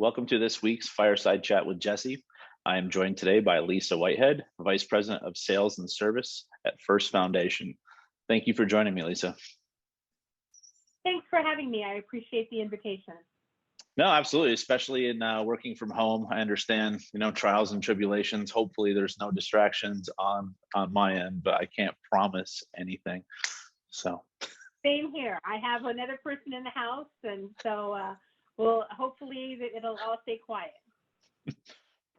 Welcome to this week's Fireside Chat with Jesse. I am joined today by Lisa Whitehead, Vice President of Sales and Service at First Foundation. Thank you for joining me, Lisa. Thanks for having me. I appreciate the invitation. No, absolutely, especially in working from home. I understand, trials and tribulations. Hopefully there's no distractions on my end, but I can't promise anything. So. Same here. I have another person in the house, and so well, hopefully it'll all stay quiet.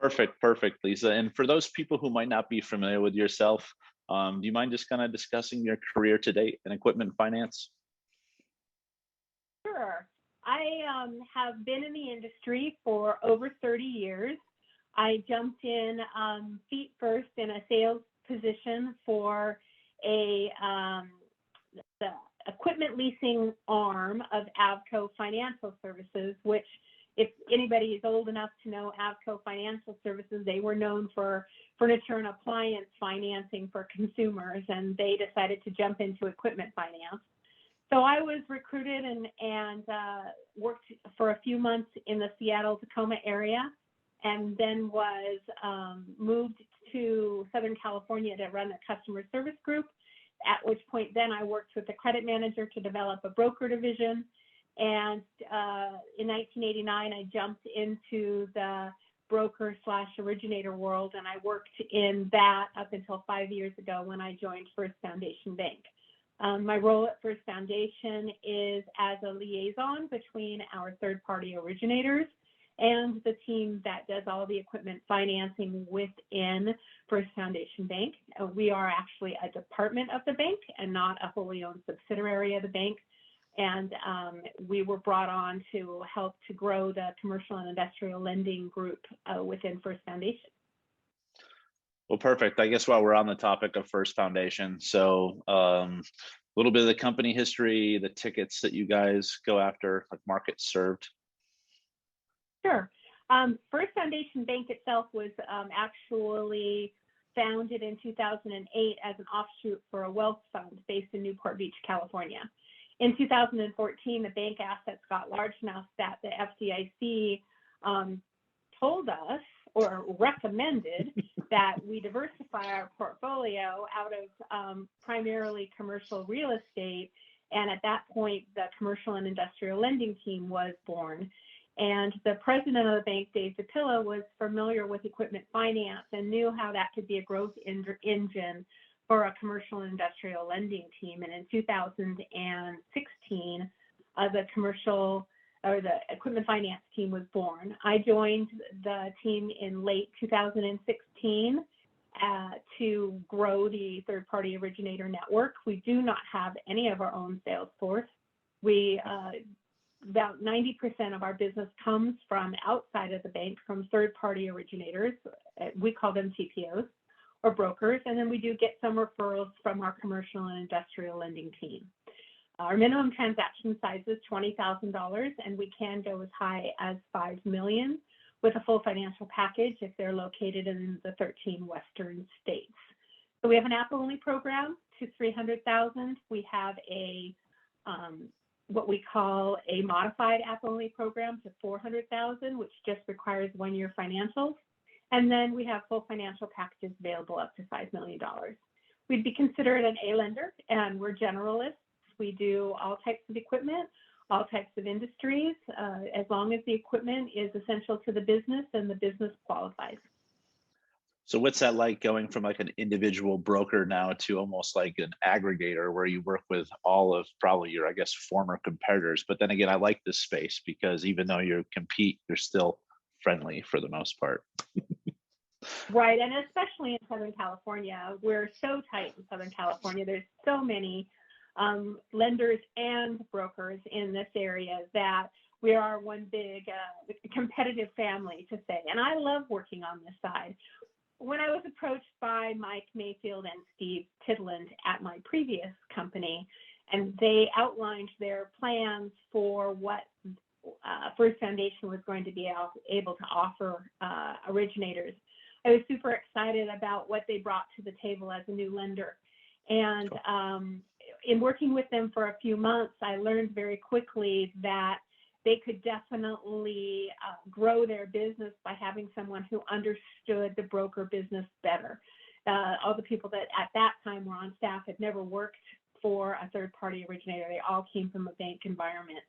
Perfect, Lisa. And for those people who might not be familiar with yourself, do you mind just kind of discussing your career to date in equipment finance? Sure. I have been in the industry for over 30 years. I jumped in feet first in a sales position for the equipment leasing arm of Avco Financial Services, which, if anybody is old enough to know Avco Financial Services, they were known for furniture and appliance financing for consumers, and they decided to jump into equipment finance. So I was recruited and worked for a few months in the Seattle-Tacoma area, and then was moved to Southern California to run a customer service group, at which point then I worked with the credit manager to develop a broker division. And in 1989, I jumped into the broker/originator world, and I worked in that up until 5 years ago when I joined First Foundation Bank. My role at First Foundation is as a liaison between our third-party originators and the team that does all the equipment financing within First Foundation Bank. We are actually a department of the bank and not a wholly owned subsidiary of the bank. And we were brought on to help to grow the commercial and industrial lending group within First Foundation. Well, perfect. I guess while we're on the topic of First Foundation, so a little bit of the company history, the tickets that you guys go after, like markets served. Sure. First Foundation Bank itself was actually founded in 2008 as an offshoot for a wealth fund based in Newport Beach, California. In 2014, the bank assets got large enough that the FDIC told us or recommended that we diversify our portfolio out of primarily commercial real estate. And at that point, the commercial and industrial lending team was born. And the president of the bank, Dave DePilla, was familiar with equipment finance and knew how that could be a growth engine for a commercial and industrial lending team. And in 2016, the equipment finance team was born. I joined the team in late 2016 to grow the third-party originator network. We do not have any of our own sales force. About 90% of our business comes from outside of the bank, from third-party originators. We call them TPOs or brokers, and then we do get some referrals from our commercial and industrial lending team. Our minimum transaction size is $20,000, and we can go as high as $5 million with a full financial package if they're located in the 13 Western states. So we have an app-only program to $300,000. We have a what we call a modified app-only program to $400,000, which just requires 1 year financials. And then we have full financial packages available up to $5 million. We'd be considered an A lender, and we're generalists. We do all types of equipment, all types of industries, as long as the equipment is essential to the business and the business qualifies. So what's that like, going from like an individual broker now to almost like an aggregator where you work with all of probably your, I guess, former competitors? But then again, I like this space because even though you compete, you're still friendly for the most part. Right, and especially in Southern California, we're so tight in Southern California. There's so many lenders and brokers in this area that we are one big competitive family, to say. And I love working on this side. When I was approached by Mike Mayfield and Steve Tidland at my previous company, and they outlined their plans for what First Foundation was going to be able to offer originators, I was super excited about what they brought to the table as a new lender. And in working with them for a few months, I learned very quickly that they could definitely grow their business by having someone who understood the broker business better. All the people that at that time were on staff had never worked for a third-party originator. They all came from a bank environment.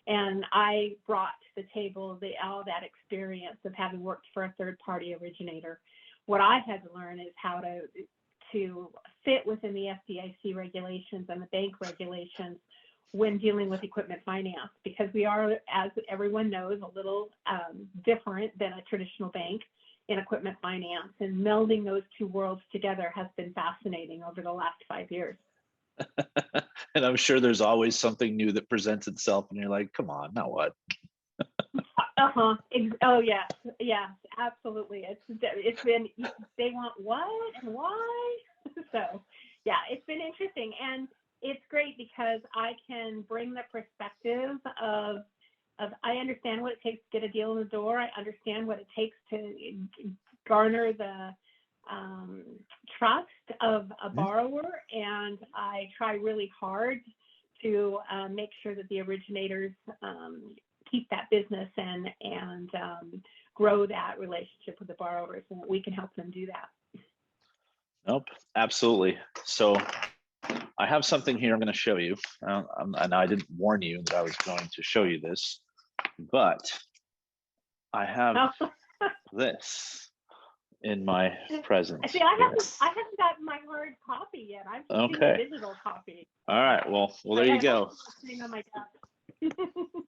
And I brought to the table all that experience of having worked for a third-party originator. What I had to learn is how to fit within the FDIC regulations and the bank regulations when dealing with equipment finance, because we are, as everyone knows, a little different than a traditional bank in equipment finance. And melding those two worlds together has been fascinating over the last 5 years. And I'm sure there's always something new that presents itself, and you're like, come on, now what? Oh yes, absolutely. It's been, they want what and why? So yeah, it's been interesting, and it's great because I can bring the perspective of I understand what it takes to get a deal in the door. I understand what it takes to garner the trust of a borrower, and I try really hard to make sure that the originators keep that business and grow that relationship with the borrowers, and that we can help them do that. Nope, absolutely. So I have something here I'm going to show you. And I didn't warn you that I was going to show you this, but I have this in my presence. See, I haven't gotten my hard copy yet. I'm using a digital copy. All right. Well, there you go. On my desk.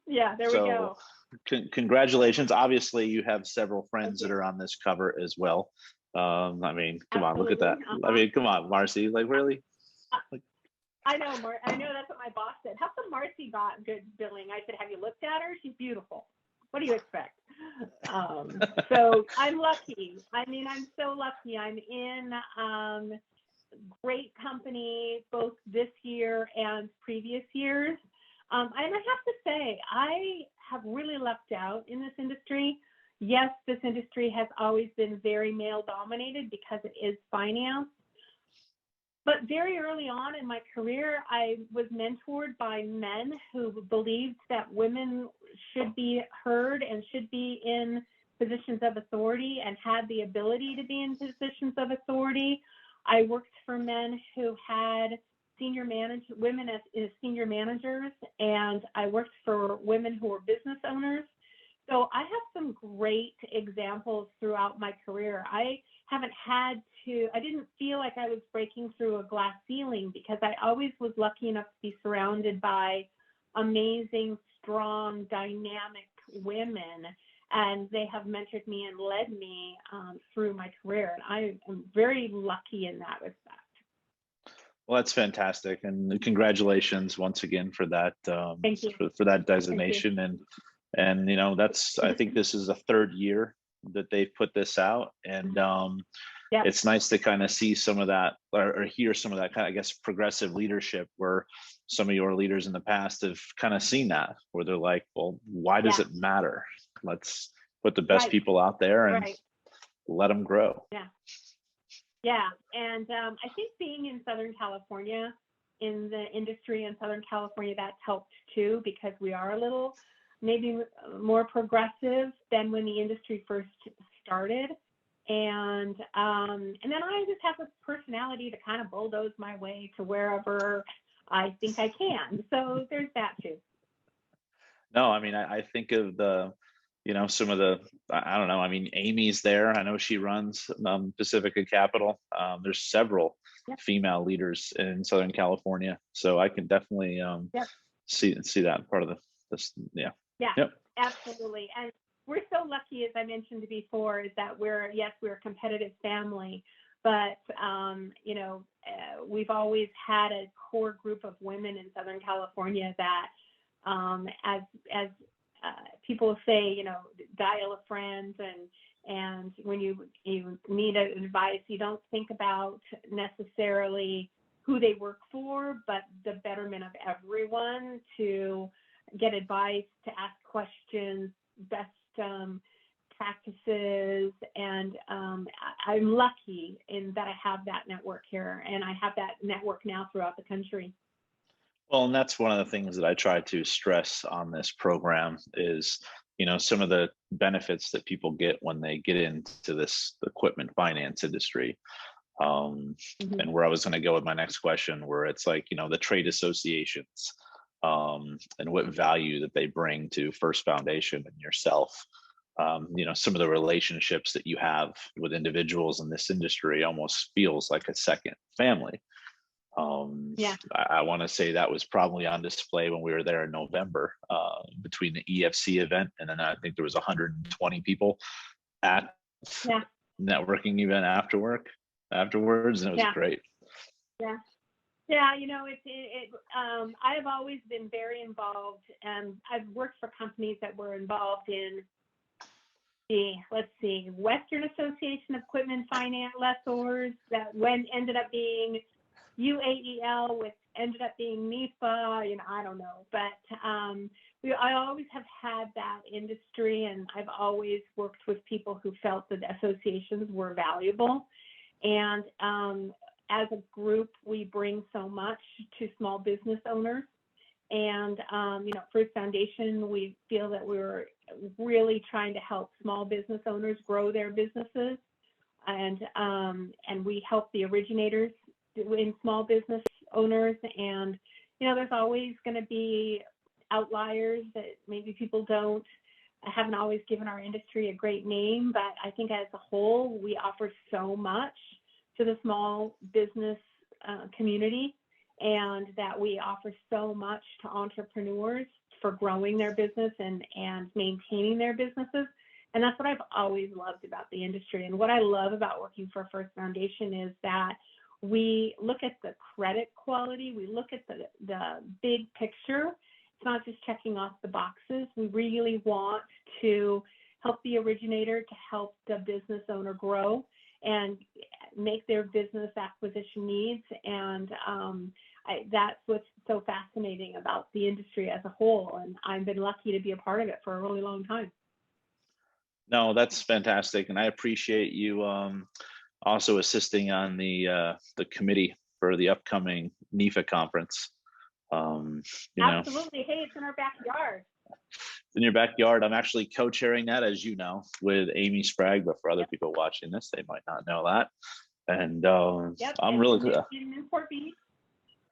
Yeah, there we go. Congratulations. Obviously, you have several friends that are on this cover as well. I mean, come on, look at that. I mean, come on, Marcy, like really? I know, I know that's what my boss said. How come Marcy got good billing? I said, have you looked at her? She's beautiful. What do you expect? So I'm lucky. I mean, I'm so lucky. I'm in great company both this year and previous years. And I have to say, I have really lucked out in this industry. Yes, this industry has always been very male dominated because it is finance. But very early on in my career, I was mentored by men who believed that women should be heard and should be in positions of authority and had the ability to be in positions of authority. I worked for men who had women as senior managers, and I worked for women who were business owners. So I have some great examples throughout my career. I didn't feel like I was breaking through a glass ceiling because I always was lucky enough to be surrounded by amazing, strong, dynamic women, and they have mentored me and led me through my career. And I am very lucky in that respect. Well, that's fantastic, and congratulations once again for that. Thank you. For that designation, and you know, I think this is the third year that they've put this out, and it's nice to kind of see some of that or hear some of that kind of, I guess, progressive leadership where some of your leaders in the past have kind of seen that, where they're like, well, why does it matter? Let's put the best people out there and let them grow. Yeah, and I think being in Southern California, in the industry in Southern California, that's helped too, because we are a little maybe more progressive than when the industry first started. And then I just have this personality to kind of bulldoze my way to wherever I think I can. So there's that too. No, I mean, I think of some of the, I don't know, I mean, Amy's there. I know she runs Pacifica Capital. There's several female leaders in Southern California. So I can definitely see that part of this. Yeah. Yeah, absolutely. And we're so lucky, as I mentioned before, is that we're a competitive family, but we've always had a core group of women in Southern California that, as people say, dial a friend, and when you need advice, you don't think about necessarily who they work for, but the betterment of everyone, to get advice, to ask questions, best practices, and I'm lucky in that I have that network here, and I have that network now throughout the country. Well, and that's one of the things that I try to stress on this program is, some of the benefits that people get when they get into this equipment finance industry. Um, Mhm. and where I was going to go with my next question, where it's like, the trade associations, and what value that they bring to First Foundation and yourself. Some of the relationships that you have with individuals in this industry almost feels like a second family. Yeah, I want to say that was probably on display when we were there in November, between the EFC event, and then I think there was 120 people at yeah, networking event afterwards, and it was yeah, great. yeah. Yeah, I have always been very involved, and I've worked for companies that were involved in let's see, Western Association of Equipment Finance Lessors, that when ended up being UAEL, which ended up being NFA, I don't know, but I always have had that industry, and I've always worked with people who felt that associations were valuable. And as a group, we bring so much to small business owners. And, First Foundation, we feel that we're really trying to help small business owners grow their businesses. And we help the originators in small business owners. And, there's always going to be outliers that maybe people haven't always given our industry a great name, but I think as a whole, we offer so much to the small business community, and that we offer so much to entrepreneurs for growing their business and maintaining their businesses. And that's what I've always loved about the industry. And what I love about working for First Foundation is that we look at the credit quality, we look at the big picture. It's not just checking off the boxes. We really want to help the originator to help the business owner grow and make their business acquisition needs. And that's what's so fascinating about the industry as a whole. And I've been lucky to be a part of it for a really long time. No, that's fantastic, and I appreciate you also assisting on the committee for the upcoming NFA conference. Um, you know, Absolutely. Hey, it's in our backyard. in your backyard. I'm actually co-chairing that, as you know, with Amy Sprague. But for other people watching this, they might not know that. And Yep, I'm it's really in Newport Beach.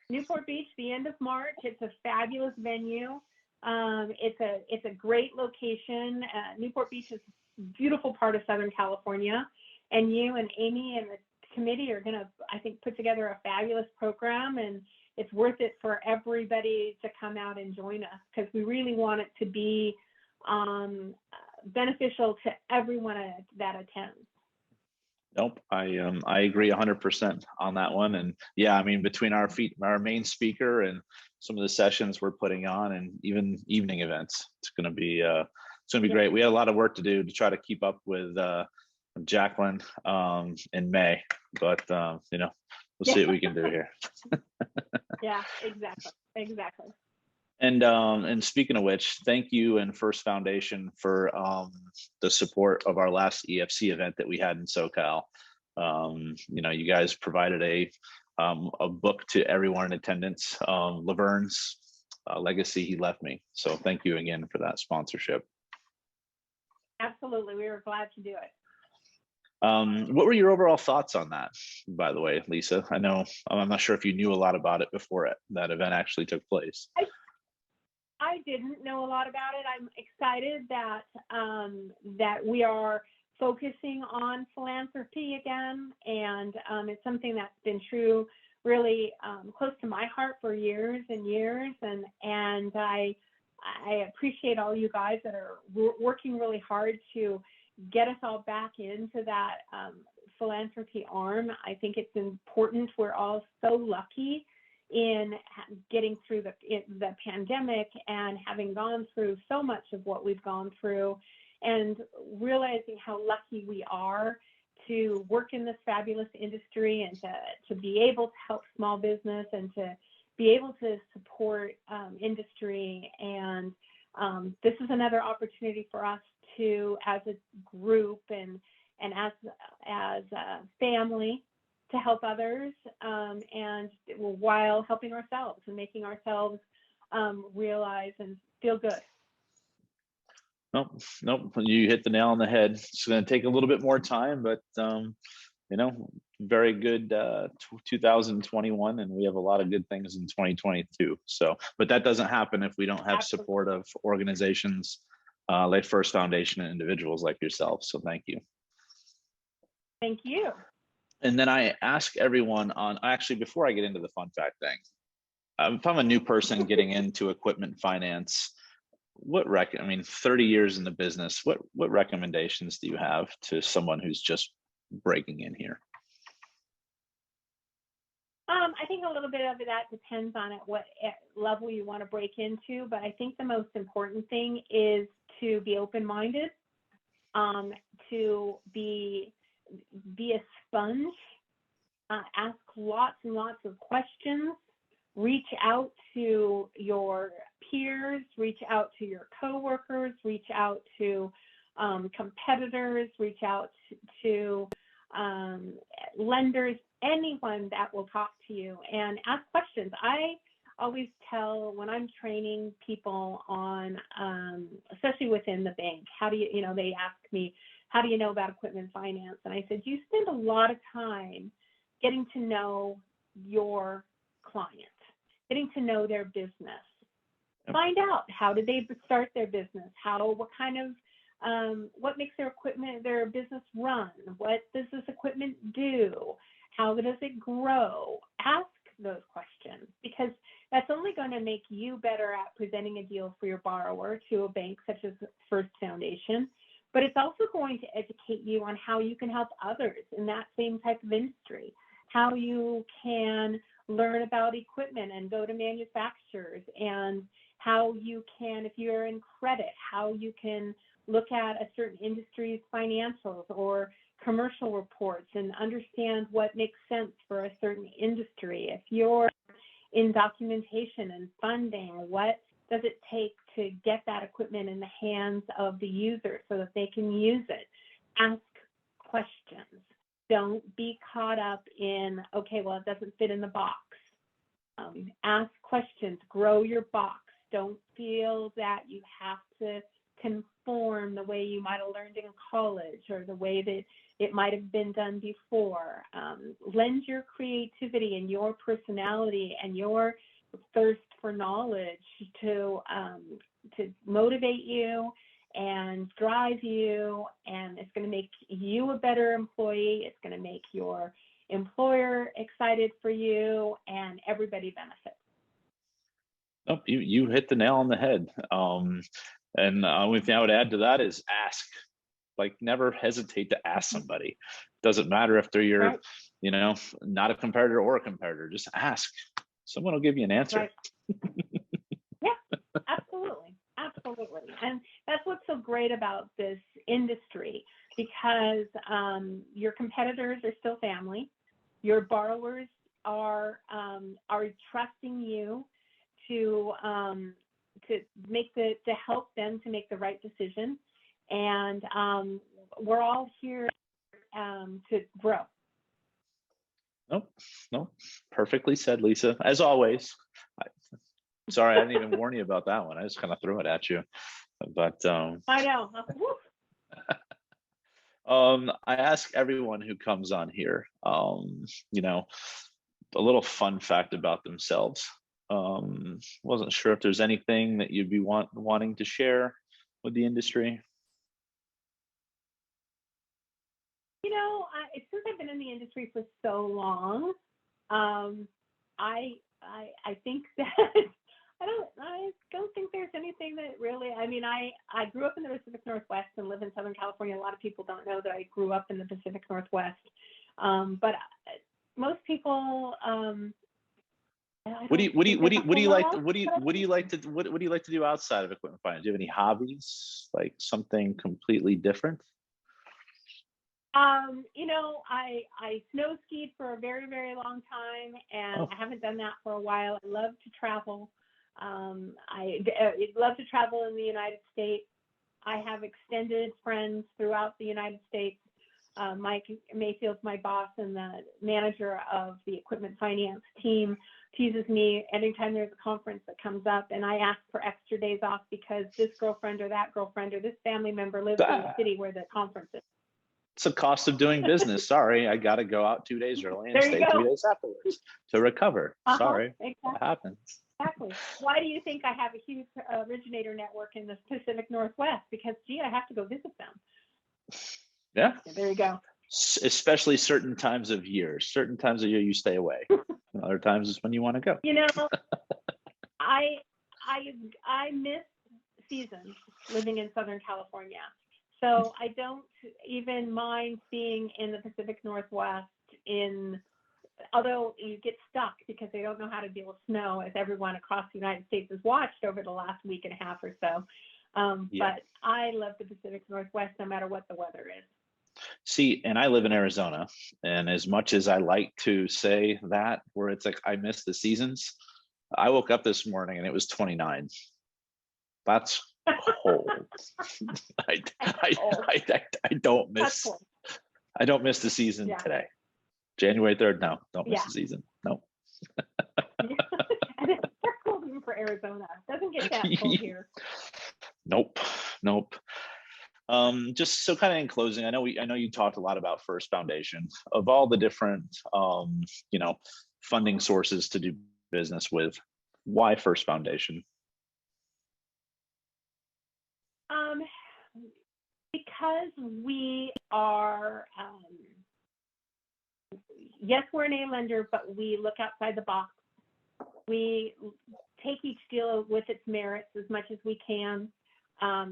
Newport Beach, the end of March. It's a fabulous venue. It's a great location. Newport Beach is a beautiful part of Southern California, and you and Amy and the committee are going to, I think, put together a fabulous program, and it's worth it for everybody to come out and join us, because we really want it to be beneficial to everyone that attends. Nope, I agree 100% on that one. And yeah, I mean, between our main speaker and some of the sessions we're putting on, and even evening events, it's going to be great. We had a lot of work to do to try to keep up with Jacqueline in May, but we'll see what we can do here. Yeah, exactly. And speaking of which, thank you and First Foundation for the support of our last EFC event that we had in SoCal. You guys provided a book to everyone in attendance, Laverne's Legacy He Left Me. So thank you again for that sponsorship. Absolutely, we were glad to do it. What were your overall thoughts on that, by the way, Lisa? I'm not sure if you knew a lot about it before that event actually took place. I didn't know a lot about it. I'm excited that that we are focusing on philanthropy again, and it's something that's been true, really close to my heart for years and years. And I appreciate all you guys that are working really hard to get us all back into that philanthropy arm. I think it's important. We're all so lucky in getting through the pandemic and having gone through so much of what we've gone through, and realizing how lucky we are to work in this fabulous industry, and to be able to help small business, and to be able to support industry. And this is another opportunity for us to, as a group and as a family, help others, and while helping ourselves and making ourselves realize and feel good. Nope, nope. You hit the nail on the head. It's going to take a little bit more time, but very good 2021, and we have a lot of good things in 2022. So, but that doesn't happen if we don't have support of organizations like First Foundation and individuals like yourself. So thank you. Thank you. And then I ask everyone actually, before I get into the fun fact thing, if I'm a new person getting into equipment finance, 30 years in the business, what recommendations do you have to someone who's just breaking in here? I think a little bit of that depends on at what level you want to break into, but I think the most important thing is to be open-minded, to be a sponge, ask lots and lots of questions, reach out to your peers, reach out to your coworkers, reach out to competitors, reach out to lenders, anyone that will talk to you, and ask questions. I always tell when I'm training people on, especially within the bank, how do you, they ask me, how do you know about equipment finance? And I said, you spend a lot of time getting to know your client, getting to know their business. Find out, how did they start their business? What kind of, what makes their business run? What does this equipment do? How does it grow? Ask those questions, because that's only going to make you better at presenting a deal for your borrower to a bank such as First Foundation, but it's also going to educate you on how you can help others in that same type of industry, how you can learn about equipment and go to manufacturers, and how you can, if you're in credit, how you can look at a certain industry's financials or commercial reports and understand what makes sense for a certain industry. If you're in documentation and funding, what does it take to get that equipment in the hands of the user so that they can use it? Ask questions. Don't be caught up in, okay, well, it doesn't fit in the box. Ask questions, grow your box. Don't feel that you have to conform the way you might have learned in college or the way that it might have been done before. Lend your creativity and your personality and your thirst for knowledge to motivate you and drive you, and it's going to make you a better employee. It's going to make your employer excited for you, and everybody benefits. Oh, you hit the nail on the head. And the only thing I would add to that is ask. Like, never hesitate to ask somebody. Doesn't matter if they're your, right, not a competitor or a competitor. Just ask. Someone will give you an answer. Right. Yeah, absolutely. Absolutely. And that's what's so great about this industry, because your competitors are still family. Your borrowers are trusting you to help them to make the right decision. And we're all here to grow. Nope. Perfectly said, Lisa. As always. Sorry, I didn't even warn you about that one. I just kind of threw it at you. But I know. I ask everyone who comes on here, a little fun fact about themselves. Wasn't sure if there's anything that you'd be wanting to share with the industry. Since I've been in the industry for so long, I think that I don't think there's anything that really. I mean, I grew up in the Pacific Northwest and live in Southern California. A lot of people don't know that I grew up in the Pacific Northwest, but most people. What do you like to do outside of equipment finance? Do you have any hobbies, like something completely different? I snow skied for a very, very long time, and I haven't done that for a while. I love to travel. I love to travel in the United States. I have extended friends throughout the United States. Mike Mayfield's my boss and the manager of the equipment finance team, teases me anytime there's a conference that comes up, and I ask for extra days off because this girlfriend or that girlfriend or this family member lives in the city where the conference is. It's a cost of doing business. Sorry, I got to go out 2 days early and stay 3 days afterwards to recover. Sorry, exactly. that happens. Exactly. Why do you think I have a huge originator network in the Pacific Northwest? Because, gee, I have to go visit them. Yeah. There you go. Especially certain times of year. Certain times of year you stay away. Other times is when you want to go. You know, I miss seasons living in Southern California. So I don't even mind being in the Pacific Northwest although you get stuck because they don't know how to deal with snow, as everyone across the United States has watched over the last week and a half or so. But I love the Pacific Northwest no matter what the weather is. See, and I live in Arizona, and as much as I like to say that, where it's like I miss the seasons, I woke up this morning and it was 29. That's cold. I don't miss. I don't miss the season today. January 3rd. No, don't miss the season. No. And it's cold even for Arizona. It doesn't get that cold here. Nope. Just so kind of in closing, I know you talked a lot about First Foundation. Of all the different funding sources to do business with, why First Foundation? Because we are, yes, we're an A lender, but we look outside the box. We take each deal with its merits as much as we can.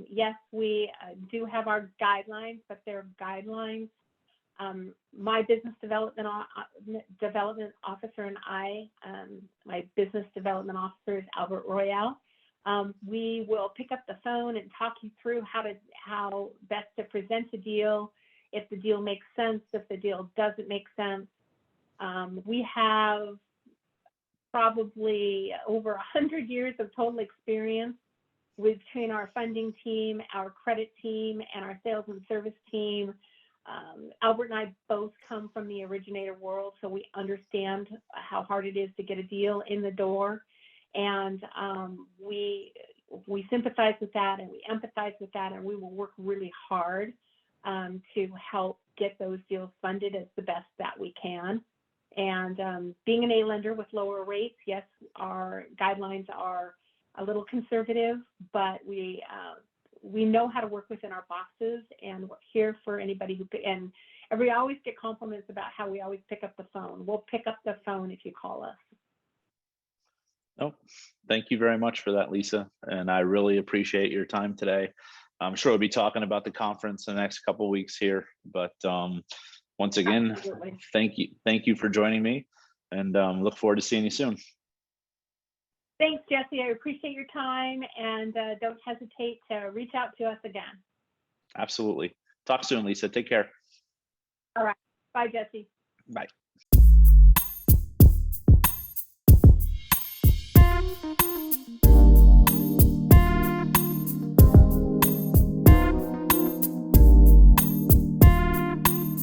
Yes, we do have our guidelines, but they're guidelines. My business development officer and I, my business development officer is Albert Royale. We will pick up the phone and talk you through how best to present a deal, if the deal makes sense, if the deal doesn't make sense. We have probably over 100 years of total experience between our funding team, our credit team, and our sales and service team. Albert and I both come from the originator world, so we understand how hard it is to get a deal in the door. And we sympathize with that, and we empathize with that, and we will work really hard to help get those deals funded as the best that we can. And being an A lender with lower rates, yes, our guidelines are a little conservative, but we know how to work within our boxes, and we're here for anybody who, and we always get compliments about how we always pick up the phone. We'll pick up the phone if you call us. Oh, thank you very much for that, Lisa. And I really appreciate your time today. I'm sure we'll be talking about the conference in the next couple of weeks here, but once again, Absolutely. Thank you for joining me, and look forward to seeing you soon. Thanks, Jesse. I appreciate your time, and don't hesitate to reach out to us again. Absolutely. Talk soon, Lisa. Take care. All right. Bye, Jesse. Bye.